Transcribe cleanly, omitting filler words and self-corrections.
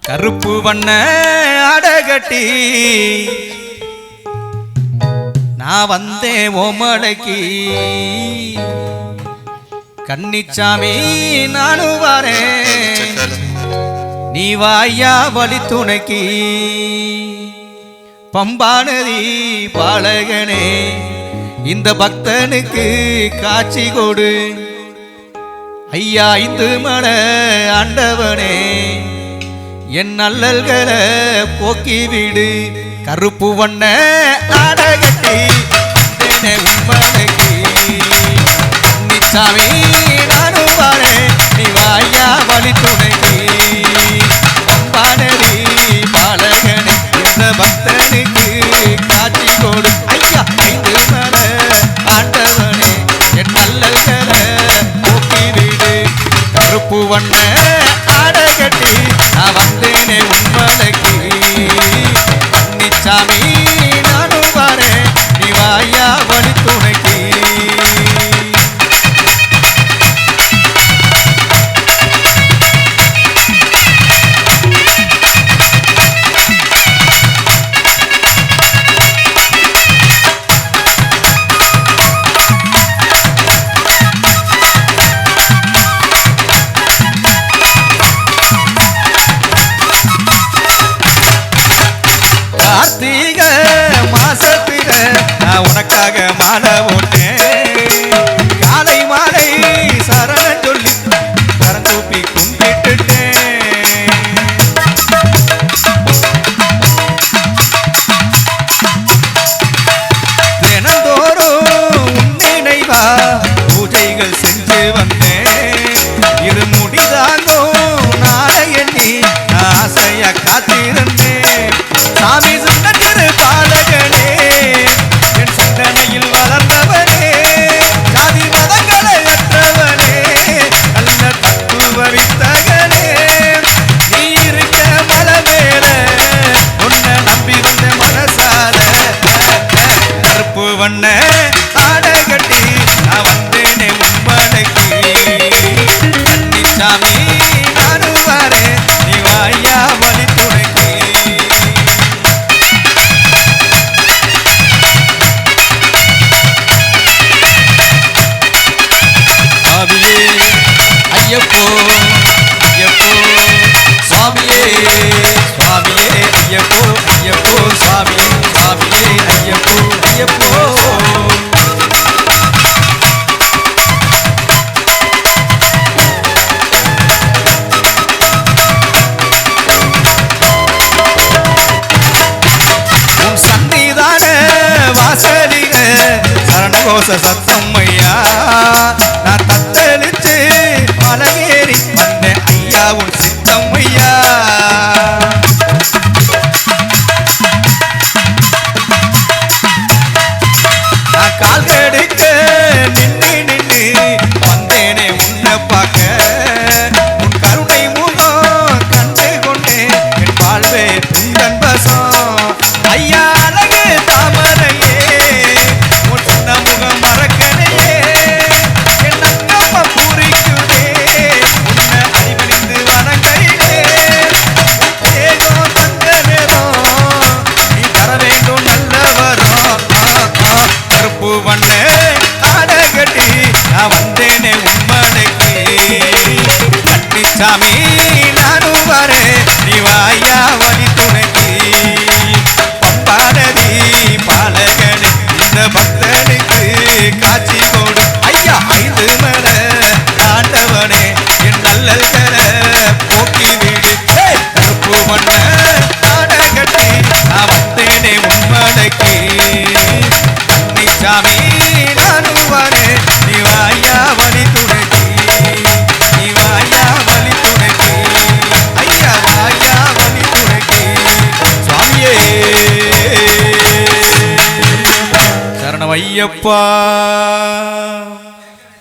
கருப்பு வண்ண அடகட்டி நான் வந்தேன் ஓமலைக்கு கன்னிச்சாமி நானும் வரேன் நீ வாயா வழி துணைக்கு பம்பானதி பாலகனே இந்த பக்தனுக்கு காட்சி கொடு ஐயா இந்து மன ஆண்டவனே என் நல்லல்களை போக்கி விடு கருப்பு வண்ண அடகட்டி உண்மனைக்கு நிச்சாமி நானும் வரேன் நீ வாயா வழி துணைக்கு பம்பானதி பாலகனே இந்த பக்தனுக்கு காட்சி கொடு ஐயா ஐந்து மன ஆண்டவனே என் நல்லல்களை போக்கி விடு கருப்பு வண்ண அடகட்டி நான் வந்தேனே உண்மலைக்கு நிச்சாமி நானும் வரேன் நீ வாயா வழி துணைக்கு கார்த்திக மாசத்துல நான் உனக்காக மாலை போட்டேன் காலை மாலை சரணம் சொல்லி கரங்கூப்பி கும்பிட்டுட்டேன் தினந்தோறும் உன் நினைவா பூஜைகள் செஞ்சு வந்தேன் இது முடிதாங்கோ நாளை எண்ணி ஆசையா காத்திருந்தேன் சாமி சொன்ன திரு பாலகனே என் சிந்தனையில் வளர்ந்தவனே சாதி மதங்களை அற்றவனே நல்ல தத்துவ வித்தகனே நீ இருக்க மலை மேல உன்னை நம்பி வந்த மனசால கருப்பு வண்ண அடகட்டி நான் வந்தேனே உண்மலைக்கு கன்னிச்சாமி நானும் வரேன் நீ வாயா வழி துணைக்கு ஐயப்போ ஐயப்போ சுவாமியே சுவாமியே ஐயப்போ ஐயப்போ சுவாமியே சுவாமியே ஐயப்போ ஐயப்போ உன் சன்னிதான வாசலில சரணகோஷ சத்தம் ஐயா நான் தத்தளிச்சு மலையேறி வந்தேன் ஐயா உன் சித்தம் ஐயா நான் கால் கெடுக்க நின்று நின்று வந்தேனே உன்னை பார்க்க உன் கருணை முகம் கண்டு கொண்டேன் என் வாழ்வே உந்தன் வசம் ஐயா அழகு தாமரையே உன் சின்ன முகம் மறக்கலையே என் அக்கம்மா பூரிக்குதே உன்னை அடிபணிந்து வணங்கையிலே ஏதோ தந்த நேரம் நீ தர வேண்டும் நல்ல வரம் கருப்பு வண்ண அடகட்டி நான் வந்தேனே உண்மலைக்கு கன்னிச்சாமி நானும் வரேன் நீ வாயா வழி துணைக்கு பம்பானதி பாலகனே இந்த பக்தனுக்கு காட்சி கொடு ஐயா ஐந்து மல ஆண்டவனே என் நல்லல்களை போக்கி விடு கருப்பு வண்ண அடகட்டி நான் வந்தேனே உண்மலைக்கு கன்னிச்சாமி நானும் வரேன் நீ வாயா வழி துணைக்கு நீ வாயா வழி துணைக்கு ஐயா வாயா வழி துணைக்கு சுவாமியே சரணம் ஐயப்பா.